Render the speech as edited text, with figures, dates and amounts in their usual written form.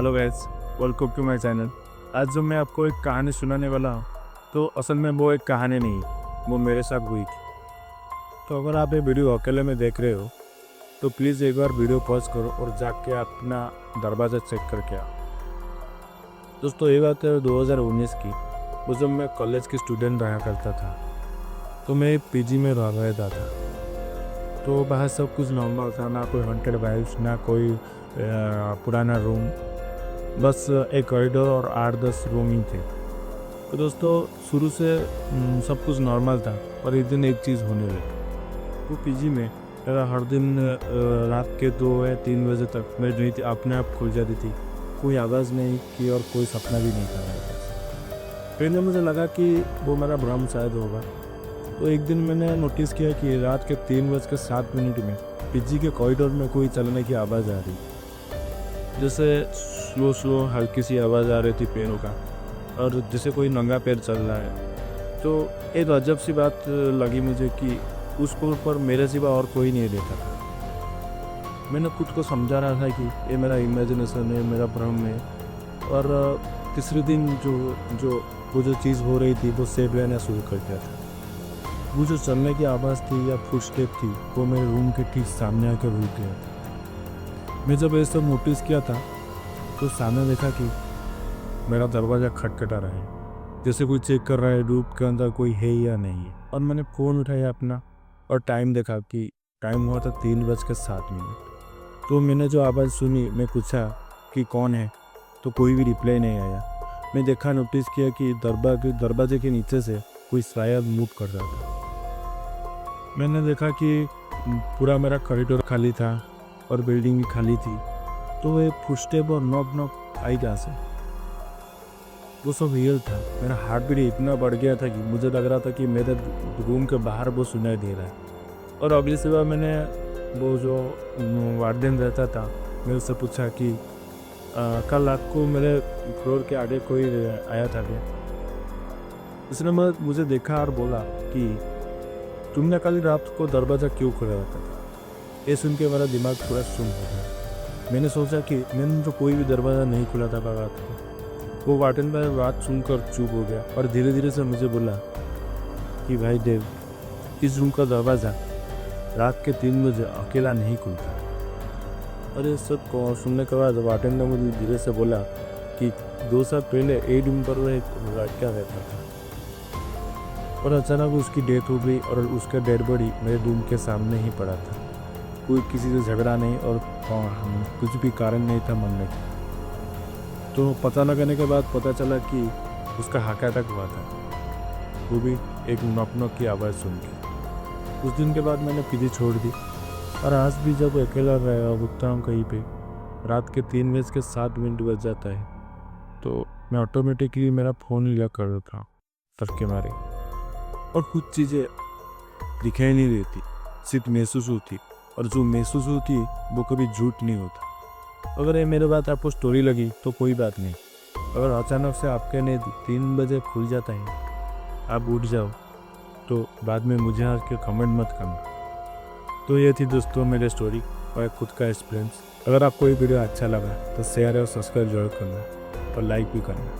Hello guys, welcome to my channel. आज जो मैं आपको एक कहानी सुनाने वाला हूँ, तो असल में वो एक कहानी नहीं, वो मेरे साथ हुई थी। तो अगर आप ये वीडियो अकेले में देख रहे हो तो प्लीज़ एक बार वीडियो पॉज करो और जाके अपना दरवाज़ा चेक करके आओ। दोस्तों, ये बात है 2019 की। वो जब मैं कॉलेज की स्टूडेंट रहा करता था, तो मैं पीजी में रह रहता था। तो बाहर सब कुछ नॉर्मल था, ना कोई हॉन्टेड वाइब्स, ना कोई पुराना रूम, बस एक कॉरिडोर और 8-10 रूम ही थे। तो दोस्तों, शुरू से सब कुछ नॉर्मल था, पर एक दिन एक चीज़ होने लगी। वो पीजी में मेरा हर दिन रात के 2 या 3 बजे तक मेरी नींद अपने आप खुल जाती थी। कोई आवाज़ नहीं की और कोई सपना भी नहीं था मेरे पास। पहले मुझे लगा कि वो मेरा भ्रम शायद होगा। तो एक दिन मैंने नोटिस किया कि रात के 3:07 में पीजी के कॉरिडोर में कोई चलने की आवाज़ आ रही, जैसे स्लो हल्की सी आवाज़ आ रही थी पैरों का, और जैसे कोई नंगा पैर चल रहा है। तो एक अजब सी बात लगी मुझे कि उस फ्लोर पर मेरे सिवा और कोई नहीं रहता था। मैंने खुद को समझा रहा था कि ये मेरा इमेजिनेशन है, मेरा भ्रम है। और तीसरे दिन वो जो चीज़ हो रही थी वो सेफ रहना शुरू कर दिया था। वो जो चलने की आवाज़ थी या फुटस्टेप थी, वो मेरे रूम के ठीक सामने आकर रुक गया था। मैं जब ये सब नोटिस किया था तो सामने देखा कि मेरा दरवाज़ा खटखटा रहा है, जैसे कोई चेक कर रहा है रूम के अंदर कोई है या नहीं है। और मैंने फ़ोन उठाया अपना और टाइम देखा कि टाइम हुआ था 3:07। तो मैंने जो आवाज़ सुनी, मैं पूछा कि कौन है, तो कोई भी रिप्लाई नहीं आया। मैं देखा, नोटिस किया कि दरवाजे के नीचे से कोई शायद मूव कर रहा था। मैंने देखा कि पूरा मेरा कॉरिडोर खाली था और बिल्डिंग भी खाली थी। तो वो फुटस्टेप और नॉक आई कहाँ से? वो सब रियल था। मेरा हार्ट बीट इतना बढ़ गया था कि मुझे लग रहा था कि मेरे रूम के बाहर वो सुनाई दे रहा है। और अगली सुबह मैंने वो जो वार्डन रहता था, मैं उससे पूछा कि कल रात को मेरे फ्लोर के आगे कोई आया था क्या? उसने मुझे देखा और बोला कि तुमने कल रात को दरवाज़ा क्यों खुला रखा था? ये सुन के मेरा दिमाग पूरा सुन हो गया। मैंने सोचा कि मैंने तो कोई भी दरवाज़ा नहीं खुला था कल रात को। वो वार्डन में बात सुनकर चुप हो गया और धीरे धीरे से मुझे बोला कि भाई देव, इस रूम का दरवाज़ा रात के 3 बजे अकेला नहीं खुलता। अरे सब सुनने के बाद वार्डन ने मुझे धीरे से बोला कि 2 साल पहले ए रूम पर वो एक लड़का रहता था, और अचानक उसकी डेथ हो गई और उसका डेड बॉडी मेरे रूम के सामने ही पड़ा था। कोई किसी से झगड़ा नहीं और कुछ भी कारण नहीं था मरने का। तो पता लगाने के बाद पता चला कि उसका हार्ट अटैक हुआ था, वो भी एक नॉक की आवाज़ सुन के। उस दिन के बाद मैंने पीजी छोड़ दी, और आज भी जब अकेला रुकता हूँ कहीं पे, रात के 3:07 बज जाता है, तो मैं ऑटोमेटिकली मेरा फ़ोन लिया कर देता हूँ डर के मारे। और कुछ चीज़ें दिखाई नहीं देती, सिर्फ महसूस होती, और जो महसूस होती है वो कभी झूठ नहीं होता। अगर ये मेरी बात आपको स्टोरी लगी तो कोई बात नहीं। अगर अचानक से आपके नींद 3 बजे खुल जाता है, आप उठ जाओ, तो बाद में मुझे आके कमेंट मत करना। तो ये थी दोस्तों मेरी स्टोरी और खुद का एक्सपीरियंस। अगर आपको ये वीडियो अच्छा लगा तो शेयर और सब्सक्राइब जरूर करना और लाइक भी करना।